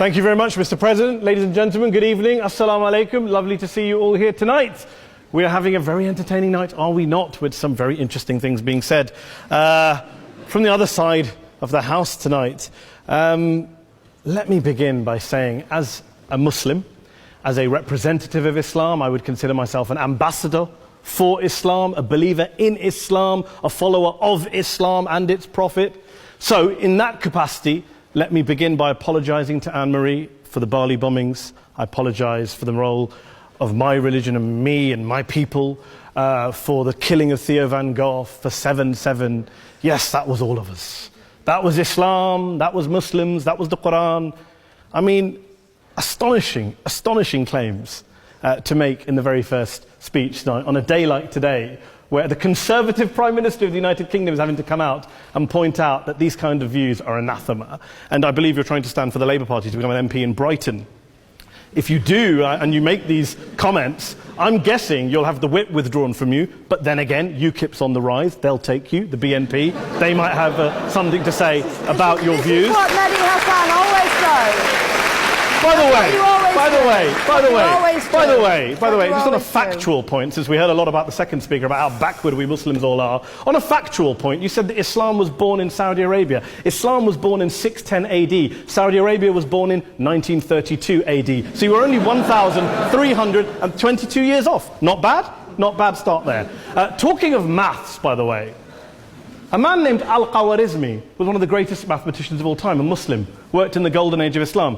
Thank you very much, Mr. President. Ladies and gentlemen, good evening. Assalamu alaikum. Lovely to see you all here tonight. We are having a very entertaining night, are we not, with some very interesting things being said from the other side of the house tonight. Let me begin by saying, as a Muslim, as a representative of Islam, I would consider myself an ambassador for Islam, a believer in Islam, a follower of Islam and its Prophet. So, in that capacity, let me begin by apologizing to Anne-Marie for the Bali bombings. I apologize for the role of my religion and me and my people, for the killing of Theo van Gogh, for 7/7. Yes, that was all of us. That was Islam, that was Muslims, that was the Quran. I mean, astonishing claims to make in the very first speech tonight, on a day like today, where the Conservative Prime Minister of the United Kingdom is having to come out and point out that these kind of views are anathema. And I believe you're trying to stand for the Labour Party to become an MP in Brighton. If you do, and you make these comments, I'm guessing you'll have the whip withdrawn from you, but then again, UKIP's on the rise, they'll take you, the BNP, they might have something to say about your views. This is what Mehdi Hasan always does. By the way, just on a factual point, since we heard a lot about the second speaker, about how backward we Muslims all are, on a factual point, you said that Islam was born in Saudi Arabia. Islam was born in 610 AD. Saudi Arabia was born in 1932 AD. So you were only 1,322 years off. Not bad? Not bad start there. Talking of maths, by the way, a man named Al-Khawarizmi was one of the greatest mathematicians of all time, a Muslim, worked in the golden age of Islam.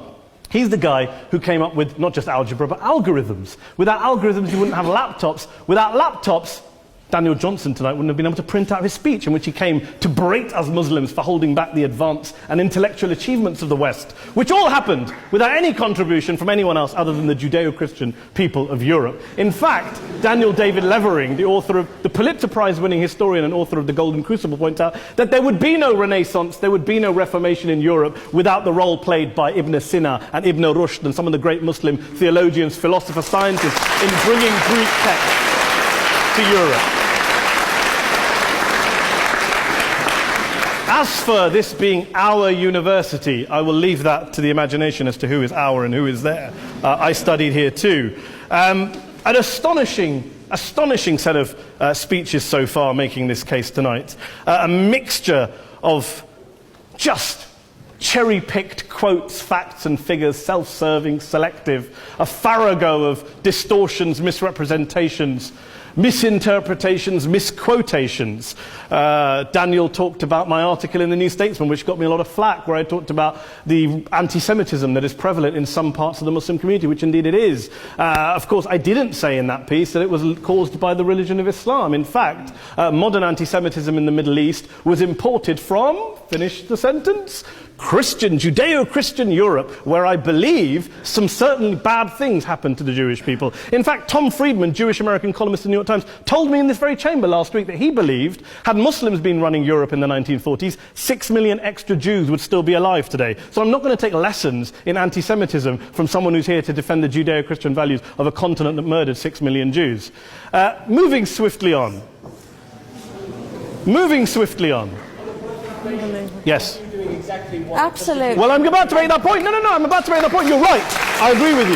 He's the guy who came up with not just algebra, but algorithms. Without algorithms, you wouldn't have laptops. Without laptops, Daniel Johnson tonight wouldn't have been able to print out his speech in which he came to berate us Muslims for holding back the advance and intellectual achievements of the West, which all happened without any contribution from anyone else other than the Judeo-Christian people of Europe. In fact, Daniel David Levering, the author of the Pulitzer Prize-winning historian and author of The Golden Crucible, points out that there would be no Renaissance, there would be no Reformation in Europe without the role played by Ibn Sina and Ibn Rushd and some of the great Muslim theologians, philosophers, scientists in bringing Greek texts to Europe. As for this being our university, I will leave that to the imagination as to who is our and who is there. I studied here too. An astonishing set of speeches so far making this case tonight. A mixture of just cherry-picked quotes, facts and figures, self-serving, selective, a farrago of distortions, misrepresentations, misinterpretations, misquotations. Daniel talked about my article in the New Statesman, which got me a lot of flack, where I talked about the anti-Semitism that is prevalent in some parts of the Muslim community, which indeed it is. Of course, I didn't say in that piece that it was caused by the religion of Islam. In fact, modern anti-Semitism in the Middle East was imported from, finish the sentence, Judeo-Christian Europe, where I believe some certainly bad things happened to the Jewish people. In fact, Tom Friedman, Jewish-American columnist in the New York Times, told me in this very chamber last week that he believed, had Muslims been running Europe in the 1940s, 6 million extra Jews would still be alive today. So I'm not going to take lessons in anti-Semitism from someone who's here to defend the Judeo-Christian values of a continent that murdered 6 million Jews. Moving swiftly on. Yes. Absolutely. Well, I'm about to make that point. No, I'm about to make that point. You're right. I agree with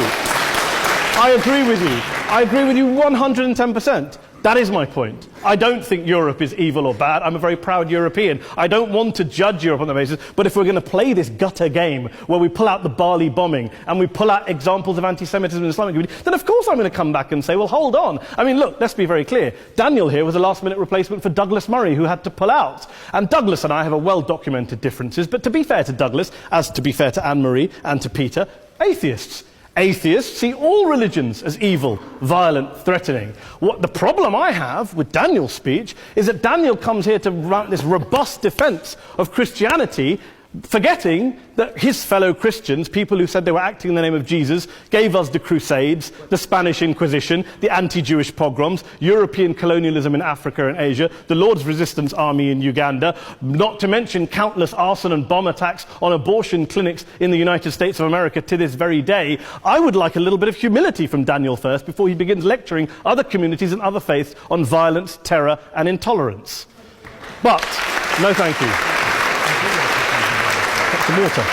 you 110%. That is my point. I don't think Europe is evil or bad. I'm a very proud European. I don't want to judge Europe on that basis, but if we're going to play this gutter game where we pull out the Bali bombing and we pull out examples of anti-Semitism in the Islamic community, then of course I'm going to come back and say, well, hold on. I mean, look, let's be very clear. Daniel here was a last-minute replacement for Douglas Murray, who had to pull out. And Douglas and I have a well-documented differences, but to be fair to Douglas, as to be fair to Anne-Marie and to Peter, atheists. Atheists see all religions as evil, violent, threatening. What the problem I have with Daniel's speech is that Daniel comes here to run this robust defense of Christianity, forgetting that his fellow Christians, people who said they were acting in the name of Jesus, gave us the Crusades, the Spanish Inquisition, the anti-Jewish pogroms, European colonialism in Africa and Asia, the Lord's Resistance Army in Uganda, not to mention countless arson and bomb attacks on abortion clinics in the United States of America to this very day. I would like a little bit of humility from Daniel first before he begins lecturing other communities and other faiths on violence, terror and intolerance. But, no thank you. Some water.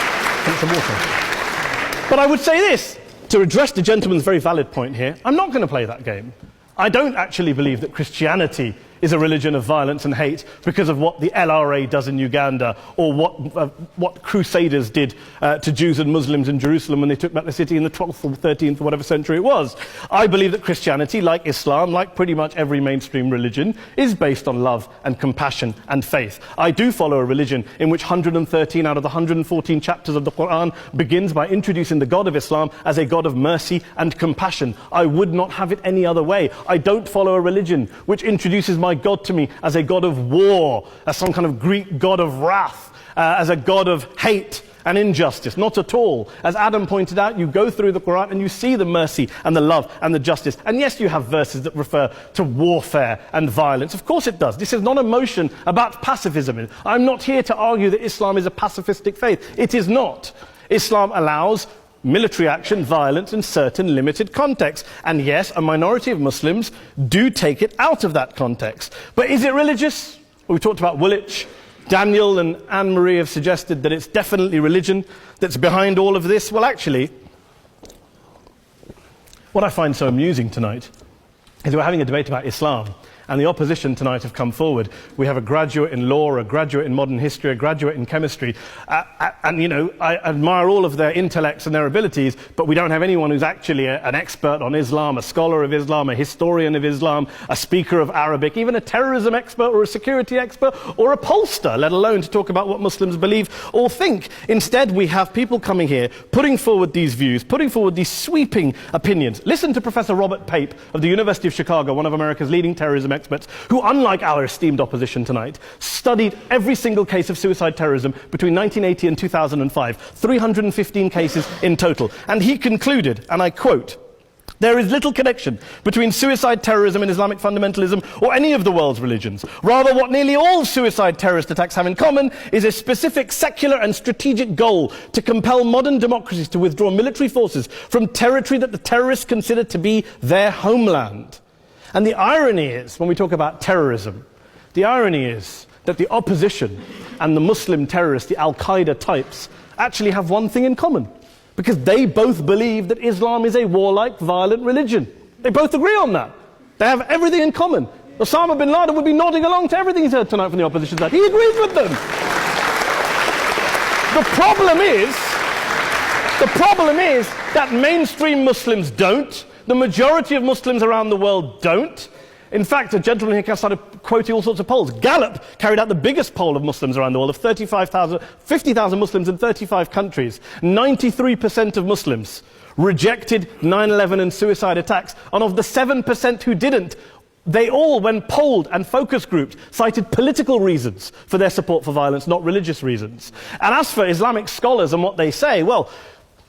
But I would say this, to address the gentleman's very valid point here, I'm not going to play that game. I don't actually believe that Christianity is a religion of violence and hate because of what the LRA does in Uganda or what Crusaders did to Jews and Muslims in Jerusalem when they took back the city in the 12th or 13th or whatever century it was. I believe that Christianity, like Islam, like pretty much every mainstream religion, is based on love and compassion and faith. I do follow a religion in which 113 out of the 114 chapters of the Quran begins by introducing the God of Islam as a God of mercy and compassion. I would not have it any other way. I don't follow a religion which introduces my God to me as a God of war, as some kind of Greek God of wrath, as a God of hate and injustice. Not at all. As Adam pointed out, you go through the Quran and you see the mercy and the love and the justice. And yes, you have verses that refer to warfare and violence. Of course it does. This is not a motion about pacifism. I'm not here to argue that Islam is a pacifistic faith. It is not. Islam allows military action, violence in certain limited contexts. And yes, a minority of Muslims do take it out of that context. But is it religious? We talked about Woolwich. Daniel and Anne-Marie have suggested that it's definitely religion that's behind all of this. Well, actually, what I find so amusing tonight is we're having a debate about Islam. And the opposition tonight have come forward. We have a graduate in law, a graduate in modern history, a graduate in chemistry. And, you know, I admire all of their intellects and their abilities, but we don't have anyone who's actually an expert on Islam, a scholar of Islam, a historian of Islam, a speaker of Arabic, even a terrorism expert or a security expert or a pollster, let alone to talk about what Muslims believe or think. Instead, we have people coming here, putting forward these views, putting forward these sweeping opinions. Listen to Professor Robert Pape of the University of Chicago, one of America's leading terrorism experts, who, unlike our esteemed opposition tonight, studied every single case of suicide terrorism between 1980 and 2005, 315 cases in total. And he concluded, and I quote, "There is little connection between suicide terrorism and Islamic fundamentalism or any of the world's religions. Rather, what nearly all suicide terrorist attacks have in common is a specific secular and strategic goal to compel modern democracies to withdraw military forces from territory that the terrorists consider to be their homeland." And the irony is, when we talk about terrorism, the irony is that the opposition and the Muslim terrorists, the Al-Qaeda types, actually have one thing in common. Because they both believe that Islam is a warlike, violent religion. They both agree on that. They have everything in common. Osama bin Laden would be nodding along to everything he's heard tonight from the opposition side. He agrees with them. The problem is that mainstream Muslims don't. The majority of Muslims around the world don't. In fact, a gentleman here started quoting all sorts of polls. Gallup carried out the biggest poll of Muslims around the world, of 50,000 Muslims in 35 countries. 93% of Muslims rejected 9/11 and suicide attacks. And of the 7% who didn't, they all, when polled and focus grouped, cited political reasons for their support for violence, not religious reasons. And as for Islamic scholars and what they say, well,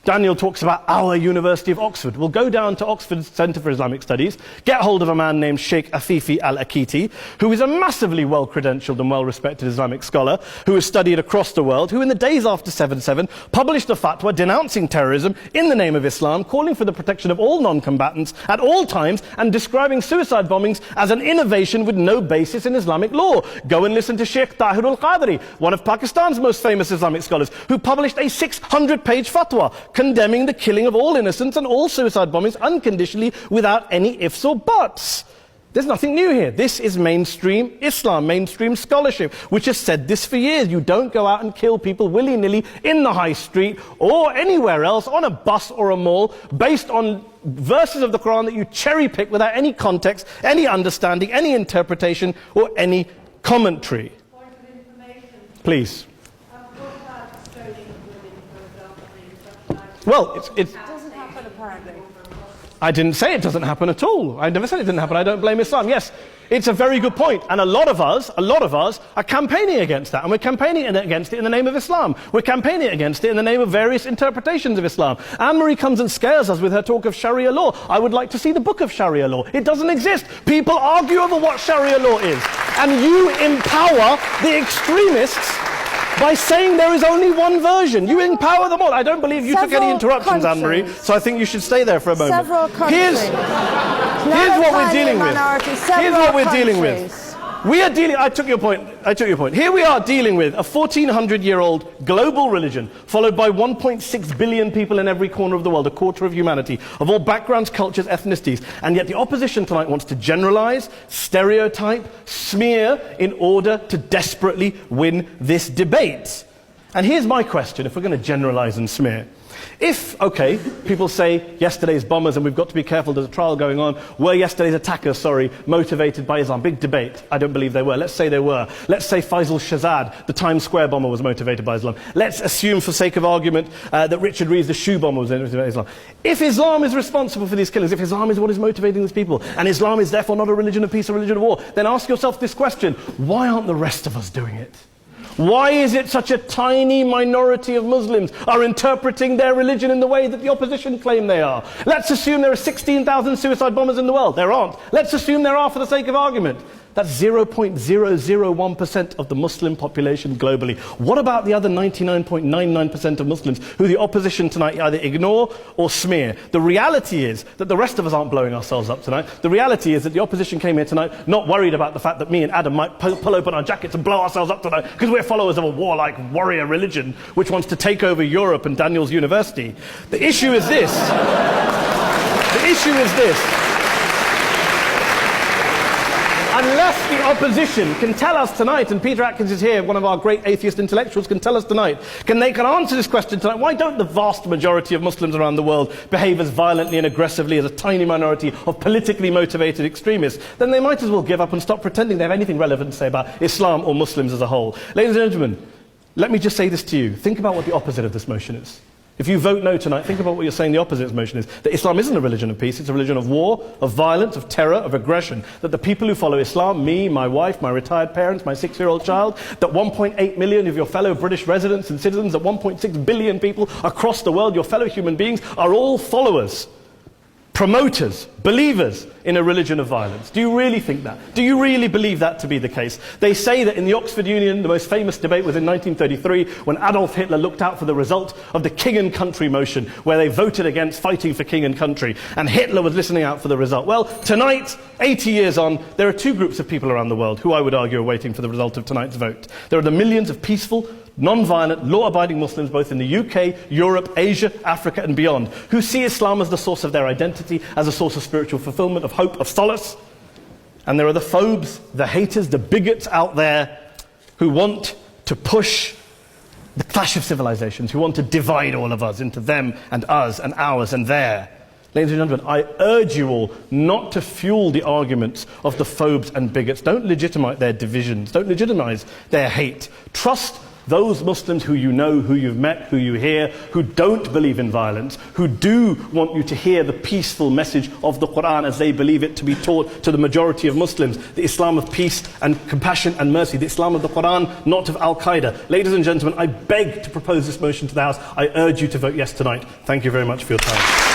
Daniel talks about our University of Oxford. We'll go down to Oxford's Centre for Islamic Studies, get hold of a man named Sheikh Afifi al-Akiti, who is a massively well-credentialed and well-respected Islamic scholar, who has studied across the world, who in the days after 7/7 published a fatwa denouncing terrorism in the name of Islam, calling for the protection of all non-combatants at all times, and describing suicide bombings as an innovation with no basis in Islamic law. Go and listen to Sheikh Tahir al-Qadri, one of Pakistan's most famous Islamic scholars, who published a 600-page fatwa condemning the killing of all innocents and all suicide bombings unconditionally without any ifs or buts. There's nothing new here. This is mainstream Islam, mainstream scholarship, which has said this for years. You don't go out and kill people willy-nilly in the high street or anywhere else on a bus or a mall based on verses of the Quran that you cherry-pick without any context, any understanding, any interpretation or any commentary. Point of information. Please. Well, it doesn't happen apparently. I didn't say it doesn't happen at all. I never said it didn't happen. I don't blame Islam. Yes, it's a very good point. And a lot of us are campaigning against that. And we're campaigning against it in the name of Islam. We're campaigning against it in the name of various interpretations of Islam. Anne-Marie comes and scares us with her talk of Sharia law. I would like to see the book of Sharia law. It doesn't exist. People argue over what Sharia law is. And you empower the extremists by saying there is only one version. You empower them all. I don't believe you took any interruptions, Anne-Marie, so I think you should stay there for a moment. Several countries. Here's what we're dealing with. Here's what we're dealing with. We are dealing, I took your point. Here we are dealing with a 1400-year-old global religion followed by 1.6 billion people in every corner of the world, a quarter of humanity, of all backgrounds, cultures, ethnicities. And yet the opposition tonight wants to generalize, stereotype, smear in order to desperately win this debate. And here's my question, if we're going to generalize and smear. If, okay, people say yesterday's bombers, and we've got to be careful, there's a trial going on, were yesterday's attackers, motivated by Islam? Big debate. I don't believe they were. Let's say they were. Let's say Faisal Shahzad, the Times Square bomber, was motivated by Islam. Let's assume, for sake of argument, that Richard Reeves, the shoe bomber, was motivated by Islam. If Islam is responsible for these killings, if Islam is what is motivating these people, and Islam is therefore not a religion of peace, a religion of war, then ask yourself this question: why aren't the rest of us doing it? Why is it such a tiny minority of Muslims are interpreting their religion in the way that the opposition claim they are? Let's assume there are 16,000 suicide bombers in the world. There aren't. Let's assume there are for the sake of argument. That's 0.001% of the Muslim population globally. What about the other 99.99% of Muslims who the opposition tonight either ignore or smear? The reality is that the rest of us aren't blowing ourselves up tonight. The reality is that the opposition came here tonight not worried about the fact that me and Adam might pull open our jackets and blow ourselves up tonight because we're followers of a warlike warrior religion which wants to take over Europe and Daniel's university. The issue is this. The issue is this. Unless the opposition can tell us tonight, and Peter Atkins is here, one of our great atheist intellectuals, can tell us tonight, can answer this question tonight: why don't the vast majority of Muslims around the world behave as violently and aggressively as a tiny minority of politically motivated extremists? Then they might as well give up and stop pretending they have anything relevant to say about Islam or Muslims as a whole. Ladies and gentlemen, let me just say this to you. Think about what the opposite of this motion is. If you vote no tonight, think about what you're saying the opposite of this motion is. That Islam isn't a religion of peace, it's a religion of war, of violence, of terror, of aggression. That the people who follow Islam, me, my wife, my retired parents, my 6-year-old child, that 1.8 million of your fellow British residents and citizens, that 1.6 billion people across the world, your fellow human beings, are all followers, promoters, believers in a religion of violence. Do you really think that? Do you really believe that to be the case? They say that in the Oxford Union, the most famous debate was in 1933 when Adolf Hitler looked out for the result of the King and Country motion, where they voted against fighting for King and Country, and Hitler was listening out for the result. Well, tonight, 80 years on, there are two groups of people around the world who I would argue are waiting for the result of tonight's vote. There are the millions of peaceful, non-violent, law-abiding Muslims both in the UK, Europe, Asia, Africa and beyond, who see Islam as the source of their identity, as a source of spiritual fulfillment, of hope, of solace. And there are the phobes, the haters, the bigots out there who want to push the clash of civilizations, who want to divide all of us into them and us and ours and their. Ladies and gentlemen, I urge you all not to fuel the arguments of the phobes and bigots. Don't legitimize their divisions. Don't legitimize their hate. Trust those Muslims who you know, who you've met, who you hear, who don't believe in violence, who do want you to hear the peaceful message of the Quran as they believe it to be taught to the majority of Muslims, the Islam of peace and compassion and mercy, the Islam of the Quran, not of Al-Qaeda. Ladies and gentlemen, I beg to propose this motion to the House. I urge you to vote yes tonight. Thank you very much for your time.